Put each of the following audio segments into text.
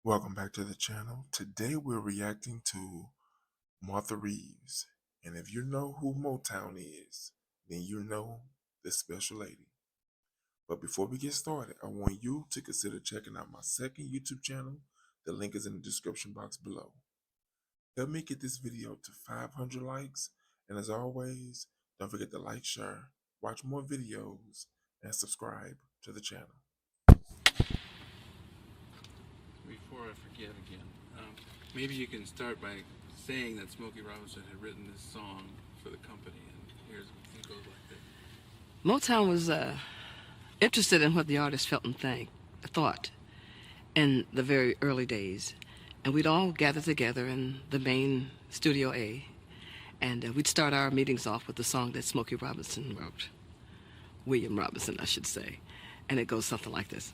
Welcome back to the channel. Today we're reacting to Martha Reeves. And if you know who Motown is, then you know this special lady. But before we get started, I want you to consider checking out my second YouTube channel. The link is in the description box below. Help me get this video to 500 likes. And as always, don't forget to like, share, watch more videos, and subscribe to the channel. Before I forget again, maybe you can start by saying that Smokey Robinson had written this song for the company, and it goes like this. Motown was interested in what the artist felt and thought in the very early days. And we'd all gather together in the main Studio A, and we'd start our meetings off with the song that Smokey Robinson wrote. William Robinson, I should say. And it goes something like this.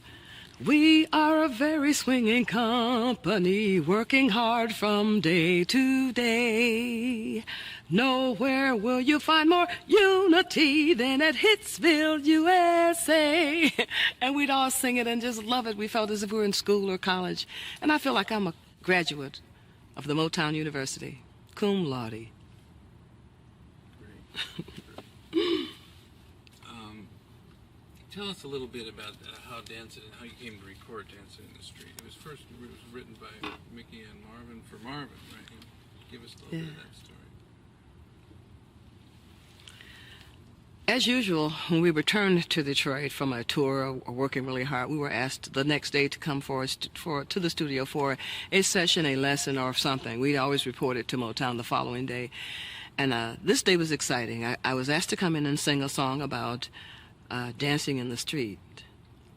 We are a very swinging company, working hard from day to day. Nowhere will you find more unity than at Hitsville, USA. And we'd all sing it and just love it. We felt as if we were in school or college. And I feel like I'm a graduate of the Motown University, cum laude. Great. Tell us a little bit about how you came to record Dancing in the Street. It was written by Mickey and Marvin for Marvin, right? Give us a little bit of that story. As usual, when we returned to Detroit from a tour or working really hard, we were asked the next day to come to the studio for a session, a lesson, or something. We'd always reported to Motown the following day. And this day was exciting. I was asked to come in and sing a song about dancing in the street.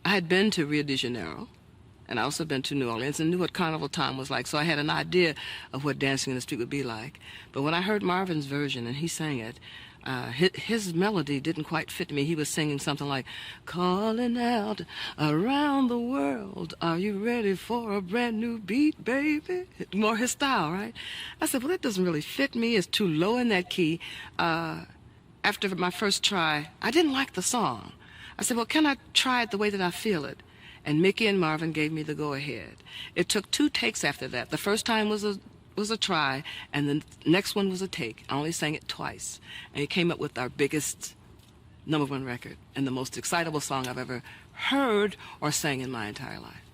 I had been to Rio de Janeiro, and I also been to New Orleans and knew what carnival time was like, so I had an idea of what dancing in the street would be like. But when I heard Marvin's version and he sang it, his melody didn't quite fit me. He was singing something like, calling out around the world, are you ready for a brand new beat, baby? More his style, right? I said, well, that doesn't really fit me. It's too low in that key. After my first try, I didn't like the song. I said, well, can I try it the way that I feel it? And Mickey and Marvin gave me the go-ahead. It took 2 takes after that. The first time was a try, and the next one was a take. I only sang it twice. And he came up with our biggest #1 record and the most excitable song I've ever heard or sang in my entire life.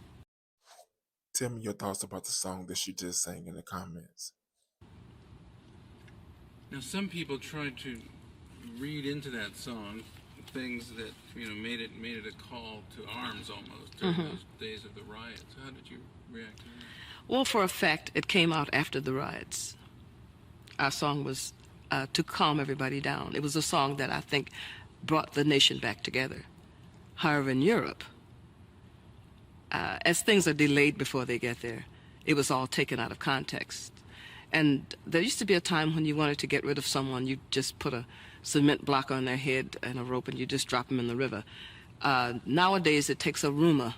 Tell me your thoughts about the song that you just sang in the comments. Now, some people tried to read into that song things that made it a call to arms almost during those days of the riots. How did you react to that? Well, for a fact, it came out after the riots. Our song was to calm everybody down. It was a song that I think brought the nation back together. However, in Europe, as things are delayed before they get there, it was all taken out of context. And there used to be a time when you wanted to get rid of someone, you just put a cement block on their head and a rope and you just drop them in the river. Nowadays, it takes a rumor,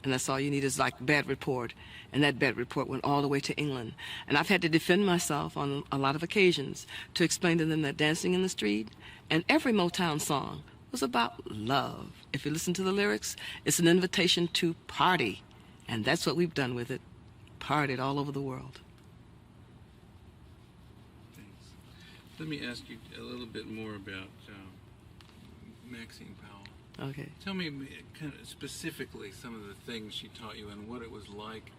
and that's all you need is like bad report. And that bad report went all the way to England. And I've had to defend myself on a lot of occasions to explain to them that dancing in the street and every Motown song was about love. If you listen to the lyrics, it's an invitation to party. And that's what we've done with it. Partied all over the world. Thanks. Let me ask you a little bit more about Maxine Powell. Okay. Tell me kind of specifically some of the things she taught you and what it was like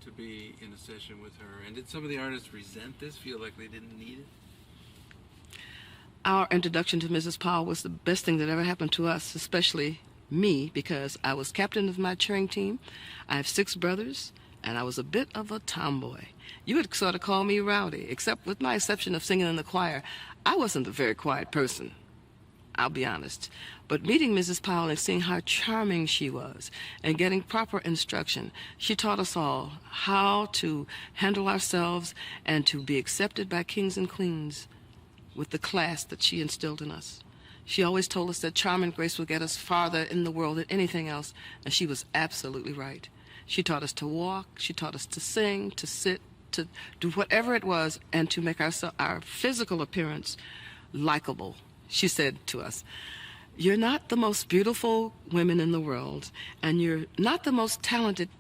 to be in a session with her. And did some of the artists resent this, feel like they didn't need it? Our introduction to Mrs. Powell was the best thing that ever happened to us, especially me, because I was captain of my cheering team. I have 6 brothers, and I was a bit of a tomboy. You would sort of call me rowdy, except with my exception of singing in the choir. I wasn't a very quiet person, I'll be honest. But meeting Mrs. Powell and seeing how charming she was and getting proper instruction, she taught us all how to handle ourselves and to be accepted by kings and queens with the class that she instilled in us. She always told us that charm and grace will get us farther in the world than anything else, and she was absolutely right. She taught us to walk, she taught us to sing, to sit, to do whatever it was, and to make our physical appearance likable. She said to us, you're not the most beautiful women in the world, and you're not the most talented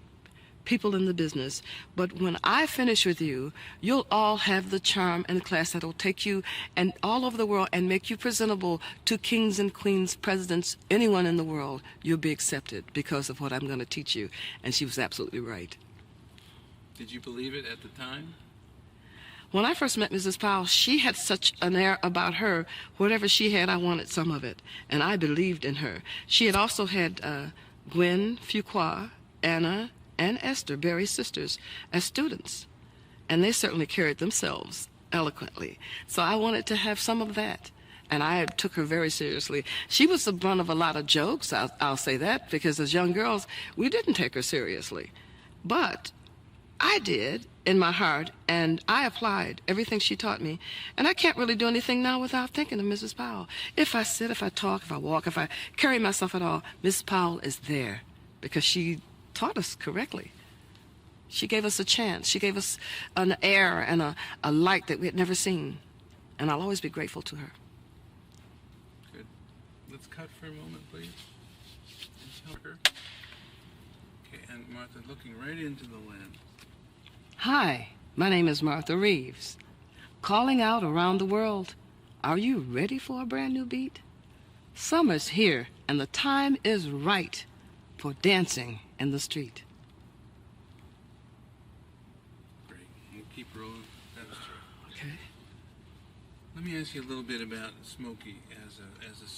people in the business. But when I finish with you, you'll all have the charm and class that'll take you and all over the world and make you presentable to kings and queens, presidents, anyone in the world. You'll be accepted because of what I'm going to teach you. And she was absolutely right. Did you believe it at the time? When I first met Mrs. Powell, she had such an air about her. Whatever she had, I wanted some of it. And I believed in her. She had also had Gwen Fuqua, Anna, and Esther, Barry's sisters, as students. And they certainly carried themselves eloquently. So I wanted to have some of that. And I took her very seriously. She was the brunt of a lot of jokes, I'll say that, because as young girls, we didn't take her seriously. But I did in my heart, and I applied everything she taught me. And I can't really do anything now without thinking of Mrs. Powell. If I sit, if I talk, if I walk, if I carry myself at all, Mrs. Powell is there because she taught us correctly. She gave us a chance. She gave us an air and a light that we had never seen. And I'll always be grateful to her. Good. Let's cut for a moment, please. Okay, and Martha, looking right into the lens. Hi, my name is Martha Reeves. Calling out around the world. Are you ready for a brand new beat? Summer's here, and the time is right for dancing in the street. Great. We'll keep rolling. That was true. Okay. Let me ask you a little bit about Smokey as a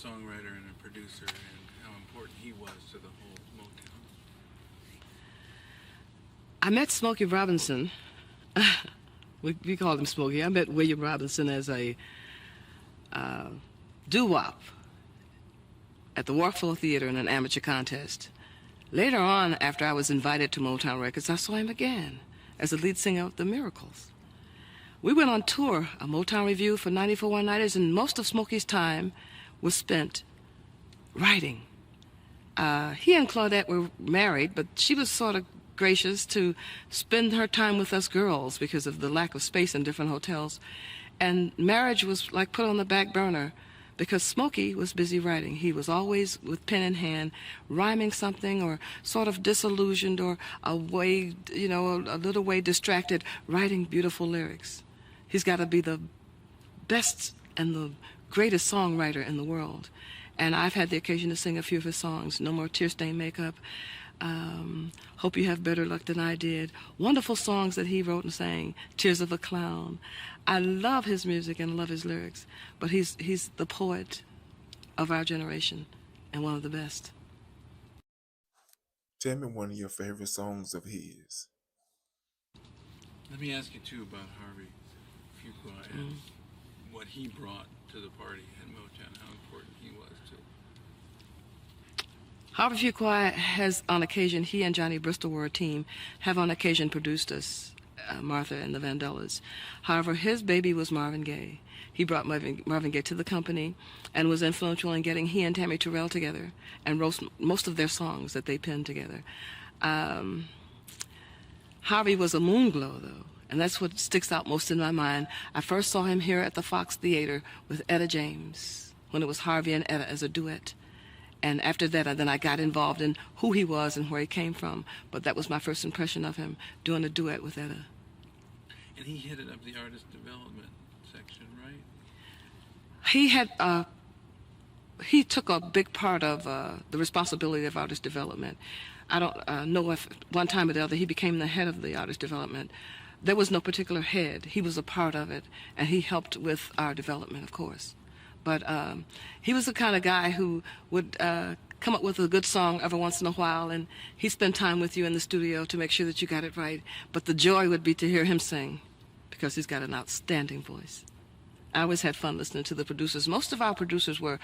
songwriter and a producer and how important he was to the whole Motown. I met Smokey Robinson. we called him Smokey. I met William Robinson as a doo-wop at the Warfield Theater in an amateur contest. Later on, after I was invited to Motown Records, I saw him again as the lead singer of The Miracles. We went on tour, a Motown review for 94 One-Nighters, and most of Smokey's time was spent writing. He and Claudette were married, but she was sort of gracious to spend her time with us girls because of the lack of space in different hotels. And marriage was like put on the back burner because Smokey was busy writing. He was always with pen in hand, rhyming something or sort of disillusioned or a little way distracted, writing beautiful lyrics. He's got to be the best and the greatest songwriter in the world. And I've had the occasion to sing a few of his songs. No More Tear-Stained Makeup, Hope You Have Better Luck Than I Did. Wonderful songs that he wrote and sang. Tears of a Clown. I love his music and love his lyrics, but he's the poet of our generation and one of the best. Tell me one of your favorite songs of his. Let me ask you too about Harvey Fuqua and what he brought to the party at Motown, how important he was to. Harvey Fuqua has, on occasion, he and Johnny Bristol were a team, have on occasion produced us, Martha and the Vandellas. However, his baby was Marvin Gaye. He brought Marvin Gaye to the company and was influential in getting he and Tammy Terrell together and wrote most of their songs that they penned together. Harvey was a moonglow, though, and that's what sticks out most in my mind. I first saw him here at the Fox Theater with Etta James when it was Harvey and Etta as a duet. And after that, then I got involved in who he was and where he came from. But that was my first impression of him, doing a duet with Etta. And he headed up the artist development section, right? He took a big part of the responsibility of artist development. I don't know if one time or the other he became the head of the artist development. There was no particular head. He was a part of it, and he helped with our development, of course. But he was the kind of guy who would come up with a good song every once in a while, and he'd spend time with you in the studio to make sure that you got it right. But the joy would be to hear him sing, because he's got an outstanding voice. I always had fun listening to the producers. Most of our producers were,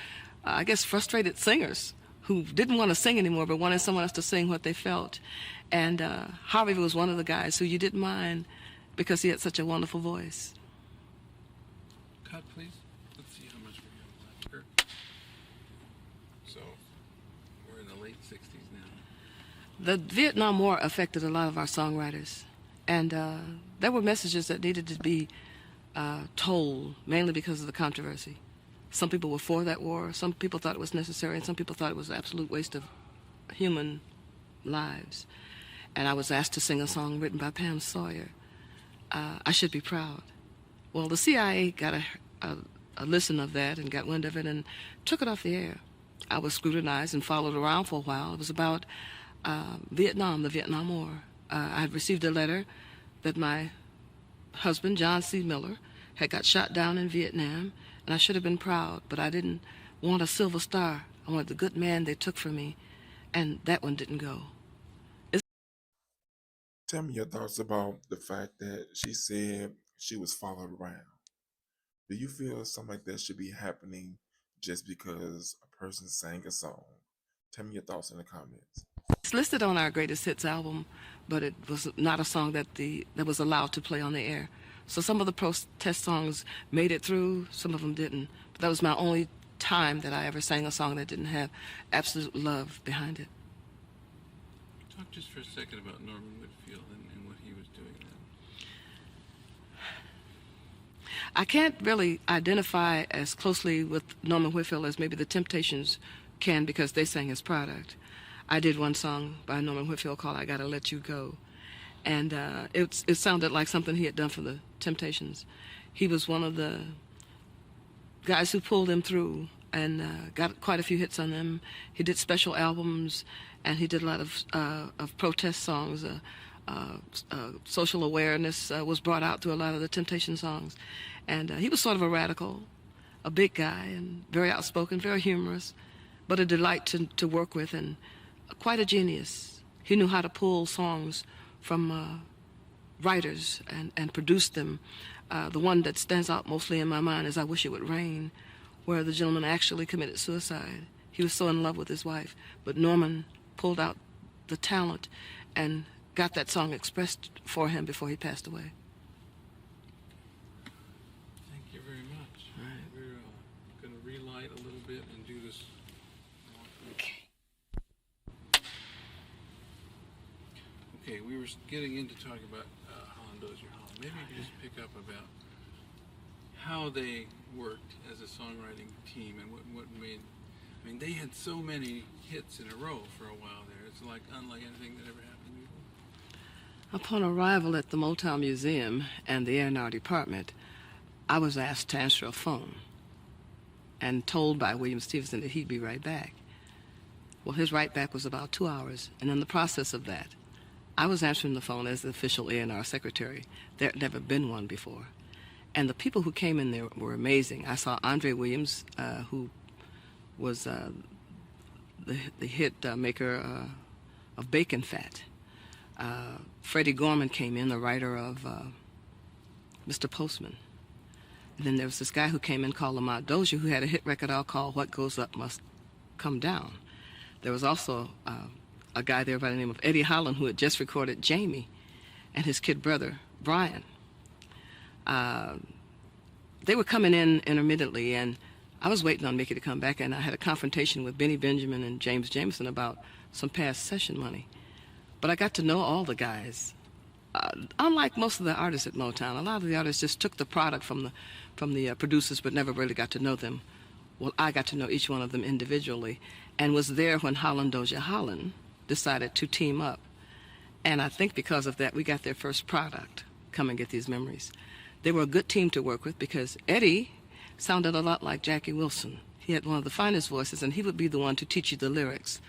I guess, frustrated singers who didn't want to sing anymore but wanted someone else to sing what they felt. And Harvey was one of the guys who you didn't mind because he had such a wonderful voice. Cut, please. Let's see how much we have left. So, we're in the late 60s now. The Vietnam War affected a lot of our songwriters. And there were messages that needed to be told, mainly because of the controversy. Some people were for that war, some people thought it was necessary, and some people thought it was an absolute waste of human lives. and I was asked to sing a song written by Pam Sawyer. I Should Be Proud. Well, the CIA got a listen of that and got wind of it and took it off the air. I was scrutinized and followed around for a while. It was about Vietnam, the Vietnam War. I had received a letter that my husband, John C. Miller, had got shot down in Vietnam, and I should have been proud, but I didn't want a silver star. I wanted the good man they took from me, and that one didn't go. Tell me your thoughts about the fact that she said she was followed around. Do you feel something like that should be happening just because a person sang a song? Tell me your thoughts in the comments. It's listed on our greatest hits album, but it was not a song that was allowed to play on the air. So some of the protest songs made it through, some of them didn't. But that was my only time that I ever sang a song that didn't have absolute love behind it. Talk just for a second about Norman Whitfield and what he was doing then. I can't really identify as closely with Norman Whitfield as maybe the Temptations can, because they sang his product. I did one song by Norman Whitfield called I Gotta Let You Go, and it sounded like something he had done for the Temptations. He was one of the guys who pulled them through and got quite a few hits on them. He did special albums, and he did a lot of protest songs. Social awareness was brought out through a lot of the Temptation songs. And he was sort of a radical, a big guy, and very outspoken, very humorous, but a delight to work with, and quite a genius. He knew how to pull songs from writers and produce them. The one that stands out mostly in my mind is I Wish It Would Rain, where the gentleman actually committed suicide. He was so in love with his wife, but Norman pulled out the talent and got that song expressed for him before he passed away. Thank you very much. All right. We're going to relight a little bit and do this. Okay. Okay, we were getting into talking about Holland Dozier Holland. Maybe you could just pick up about how they worked as a songwriting team and what made. I mean, they had so many hits in a row for a while there. It's like unlike anything that ever happened before. Upon arrival at the Motown Museum and the A&R department, I was asked to answer a phone and told by William Stevenson that he'd be right back. Well, his right back was about 2 hours, and in the process of that, I was answering the phone as the official A&R secretary. There had never been one before. And the people who came in there were amazing. I saw Andre Williams, who was the hit maker of Bacon Fat. Freddie Gorman came in, the writer of Mr. Postman. And then there was this guy who came in called Lamont Dozier, who had a hit record out called What Goes Up Must Come Down. There was also a guy there by the name of Eddie Holland, who had just recorded Jamie, and his kid brother, Brian. They were coming in intermittently, and I was waiting on Mickey to come back, and I had a confrontation with Benny Benjamin and James Jameson about some past session money. But I got to know all the guys. Unlike most of the artists at Motown, a lot of the artists just took the product from the producers but never really got to know them. Well, I got to know each one of them individually and was there when Holland Dozier Holland decided to team up. And I think because of that, we got their first product, Come and Get These Memories. They were a good team to work with because Eddie sounded a lot like Jackie Wilson. He had one of the finest voices, and he would be the one to teach you the lyrics.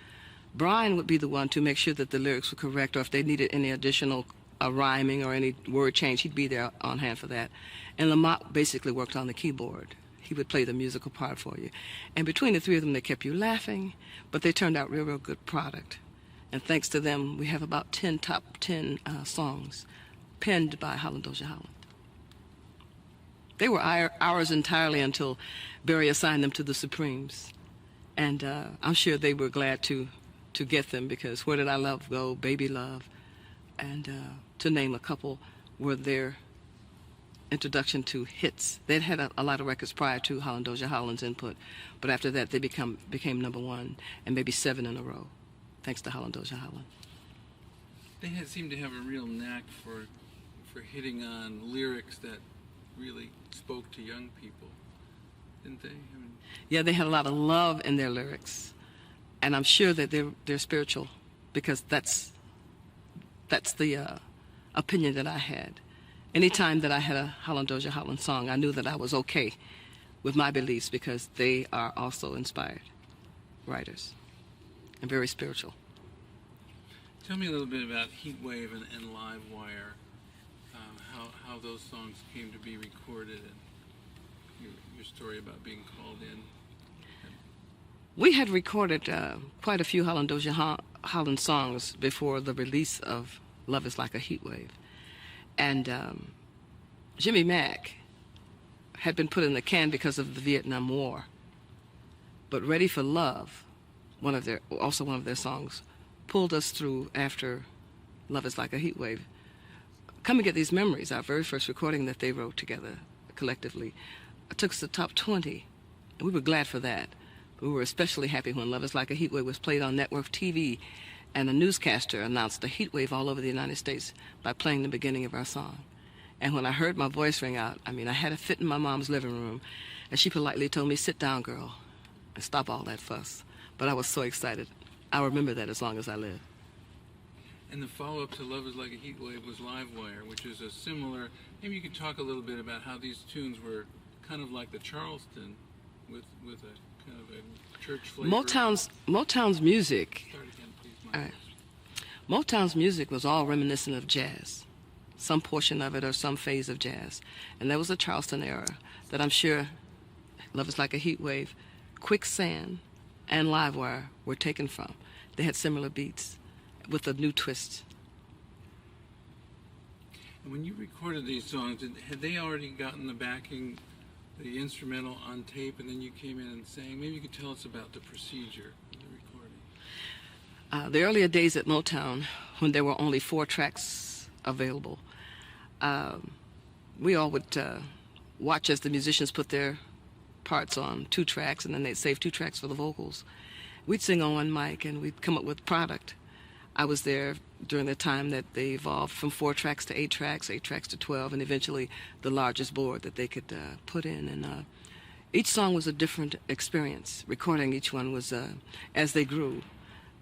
Brian would be the one to make sure that the lyrics were correct, or if they needed any additional rhyming or any word change, he'd be there on hand for that. And Lamont basically worked on the keyboard. He would play the musical part for you. And between the three of them, they kept you laughing, but they turned out real good product. And thanks to them, we have about 10 top 10 songs penned by Holland Dozier Holland. They were ours entirely until Barry assigned them to the Supremes. And I'm sure they were glad to get them, because Where Did I Love Go, Baby Love, and to name a couple, were their introduction to hits. They'd had a lot of records prior to Holland Dozier Holland's input, but after that they became number one, and maybe 7 in a row, thanks to Holland Dozier Holland. They seemed to have a real knack for hitting on lyrics that really spoke to young people, didn't they? I mean, yeah, they had a lot of love in their lyrics, and I'm sure that they're spiritual, because that's That's the opinion that I had. Anytime that I had a Holland Dozier Holland song, I knew that I was okay with my beliefs because they are also inspired writers and very spiritual. Tell me a little bit about Heatwave and Live Wire, how those songs came to be recorded, and your story about being called in. We had recorded quite a few Holland Dozier Holland songs before the release of Love is Like a Heatwave. And Jimmy Mack had been put in the can because of the Vietnam War. But Ready for Love, one of their songs, pulled us through after Love is Like a Heatwave. Come and Get These Memories, our very first recording that they wrote together collectively, took us to top 20. And we were glad for that. We were especially happy when Love is Like a Heatwave was played on network TV, and a newscaster announced a heatwave all over the United States by playing the beginning of our song. And when I heard my voice ring out, I had a fit in my mom's living room, and she politely told me, "Sit down, girl, and stop all that fuss." But I was so excited. I'll remember that as long as I live. And the follow-up to Love is Like a Heatwave was Live Wire, which is a similar, maybe you could talk a little bit about how these tunes were kind of like the Charleston with a kind of a church flavor. Motown's music. Start again, please, All Mike. right. Motown's music was all reminiscent of jazz, some portion of it or some phase of jazz. And there was a Charleston era that I'm sure Love is Like a Heatwave, Quicksand, and Livewire were taken from. They had similar beats with a new twist. And when you recorded these songs, had they already gotten the backing, the instrumental on tape, and then you came in and sang? Maybe you could tell us about the procedure of the recording. The earlier days at Motown, when there were only 4 tracks available, we all would watch as the musicians put their parts on 2 tracks, and then they'd save 2 tracks for the vocals. We'd sing on one mic, and we'd come up with product. I was there during the time that they evolved from 4 tracks to 8 tracks, 8 tracks to 12, and eventually the largest board that they could put in. And each song was a different experience. Recording each one was as they grew.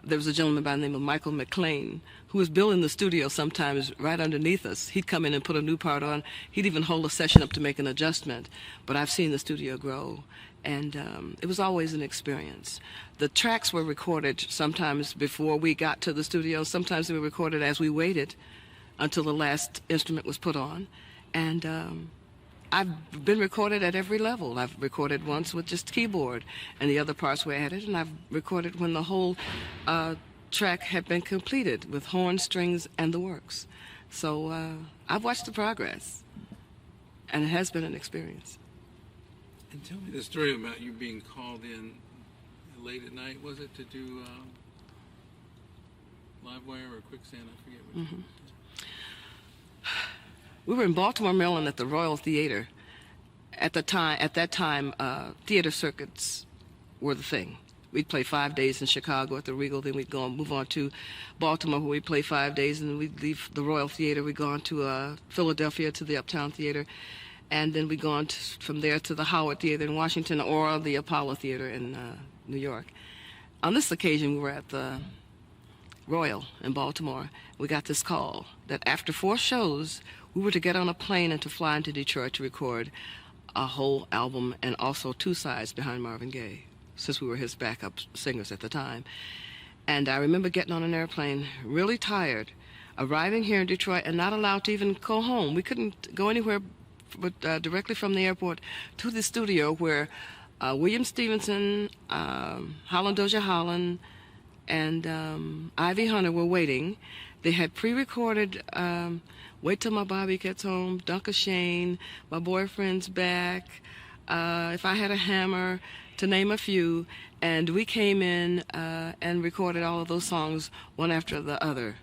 There was a gentleman by the name of Michael McLean who was building the studio sometimes right underneath us. He'd come in and put a new part on. He'd even hold a session up to make an adjustment. But I've seen the studio grow, and it was always an experience. The tracks were recorded sometimes before we got to the studio. Sometimes they were recorded as we waited until the last instrument was put on. And I've been recorded at every level. I've recorded once with just keyboard, and the other parts were added, and I've recorded when the whole track had been completed with horn, strings, and the works. So I've watched the progress, and it has been an experience. And tell me the story about you being called in late at night, was it, to do Live Wire or Quicksand? I forget which one. We were in Baltimore, Maryland at the Royal Theater. At that time, theater circuits were the thing. We'd play 5 days in Chicago at the Regal, then we'd move on to Baltimore, where we'd play 5 days, and then we'd leave the Royal Theater. We'd go on to Philadelphia to the Uptown Theater, and then we'd go on from there to the Howard Theater in Washington or the Apollo Theater in New York. On this occasion, we were at the Royal in Baltimore. We got this call that after 4 shows, we were to get on a plane and to fly into Detroit to record a whole album and also 2 sides behind Marvin Gaye, since we were his backup singers at the time. And I remember getting on an airplane really tired, arriving here in Detroit and not allowed to even go home. We couldn't go anywhere but directly from the airport to the studio where William Stevenson, Holland Dozier Holland, and Ivy Hunter were waiting. They had pre-recorded Wait Till My Bobby Gets Home, Dunker Shane, My Boyfriend's Back, If I Had a Hammer, to name a few, and we came in and recorded all of those songs one after the other.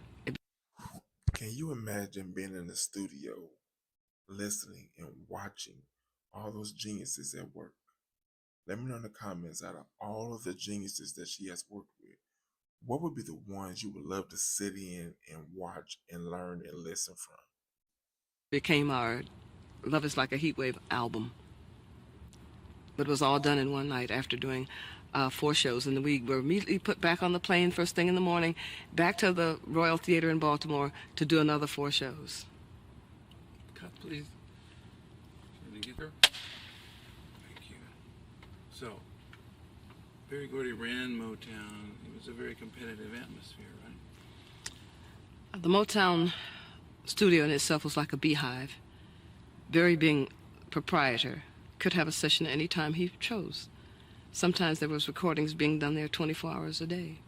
Can you imagine being in the studio, listening and watching all those geniuses at work? Let me know in the comments, out of all of the geniuses that she has worked with, what would be the ones you would love to sit in and watch and learn and listen from? Became our Love is Like a Heatwave album. but it was all done in one night after doing 4 shows. And we were immediately put back on the plane first thing in the morning, back to the Royal Theater in Baltimore to do another 4 shows. Cut, please. Can you get her? Thank you. So, Berry Gordy ran Motown. It was a very competitive atmosphere, right? The Motown studio in itself was like a beehive. Berry, being proprietor, could have a session any time he chose. Sometimes there was recordings being done there 24 hours a day.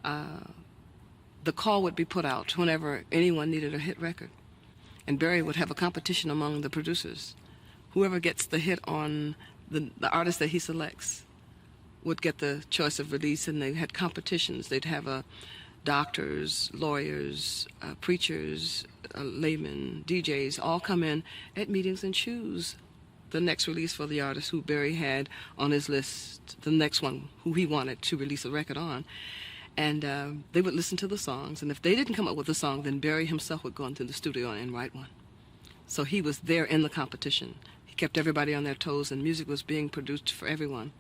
The call would be put out whenever anyone needed a hit record. And Berry would have a competition among the producers. Whoever gets the hit on the artist that he selects would get the choice of release, and they had competitions. They'd have doctors, lawyers, preachers, laymen, DJs all come in at meetings and choose the next release for the artist who Berry had on his list, the next one who he wanted to release a record on. And they would listen to the songs, and if they didn't come up with a song, then Berry himself would go into the studio and write one. So he was there in the competition. He kept everybody on their toes, and music was being produced for everyone.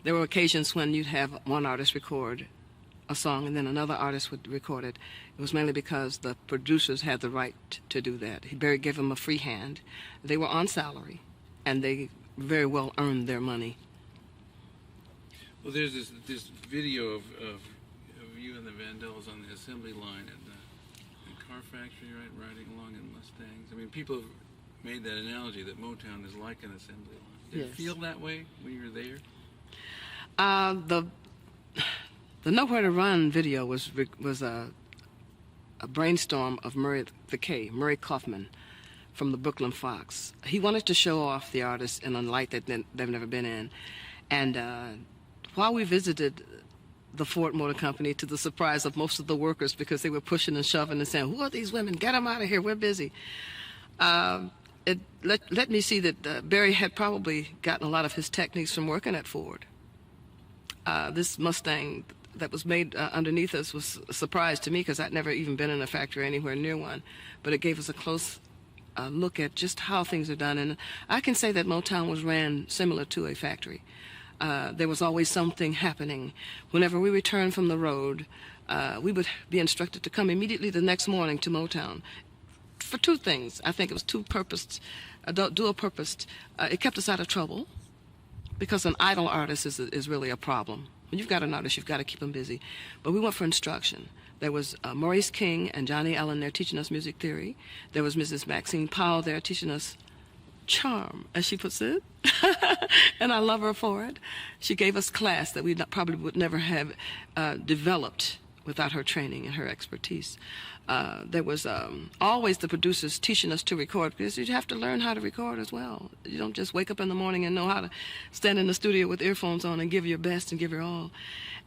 There were occasions when you'd have one artist record a song and then another artist would record it. It was mainly because the producers had the right to do that. Berry gave them a free hand. They were on salary, and they very well earned their money. Well, there's this video of you and the Vandellas on the assembly line at the car factory, right, riding along in Mustangs. I mean, people have made that analogy that Motown is like an assembly line. Did Yes. it feel that way when you were there? The Nowhere to Run video was a brainstorm of Murray Kaufman from the Brooklyn Fox. He wanted to show off the artists in a light that they've never been in. And while we visited the Ford Motor Company, to the surprise of most of the workers, because they were pushing and shoving and saying, "Who are these women? Get them out of here, we're busy." It let me see that Berry had probably gotten a lot of his techniques from working at Ford. This Mustang that was made underneath us was a surprise to me, because I'd never even been in a factory anywhere near one. But it gave us a close look at just how things are done. And I can say that Motown was ran similar to a factory. There was always something happening. Whenever we returned from the road, we would be instructed to come immediately the next morning to Motown for 2 things. I think it was dual purposed. It kept us out of trouble, because an idle artist is really a problem. When you've got an artist, you've got to keep them busy. But we went for instruction. There was Maurice King and Johnny Allen there teaching us music theory. There was Mrs. Maxine Powell there teaching us charm, as she puts it. And I love her for it. She gave us class that we probably would never have developed without her training and her expertise. There was always the producers teaching us to record, because you have to learn how to record as well. You don't just wake up in the morning and know how to stand in the studio with earphones on and give your best and give your all.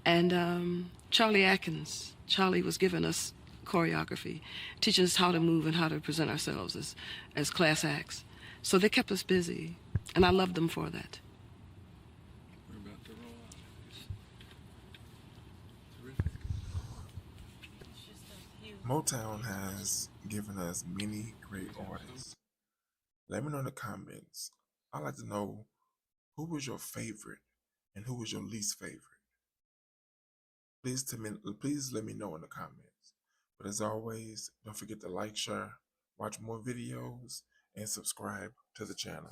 And Charlie was giving us choreography, teaching us how to move and how to present ourselves as class acts. So they kept us busy, and I loved them for that. We're about to roll out. Terrific. Motown has given us many great artists. Let me know in the comments. I'd like to know, who was your favorite and who was your least favorite. Please let me know in the comments. But as always, don't forget to like, share, watch more videos, and subscribe to the channel.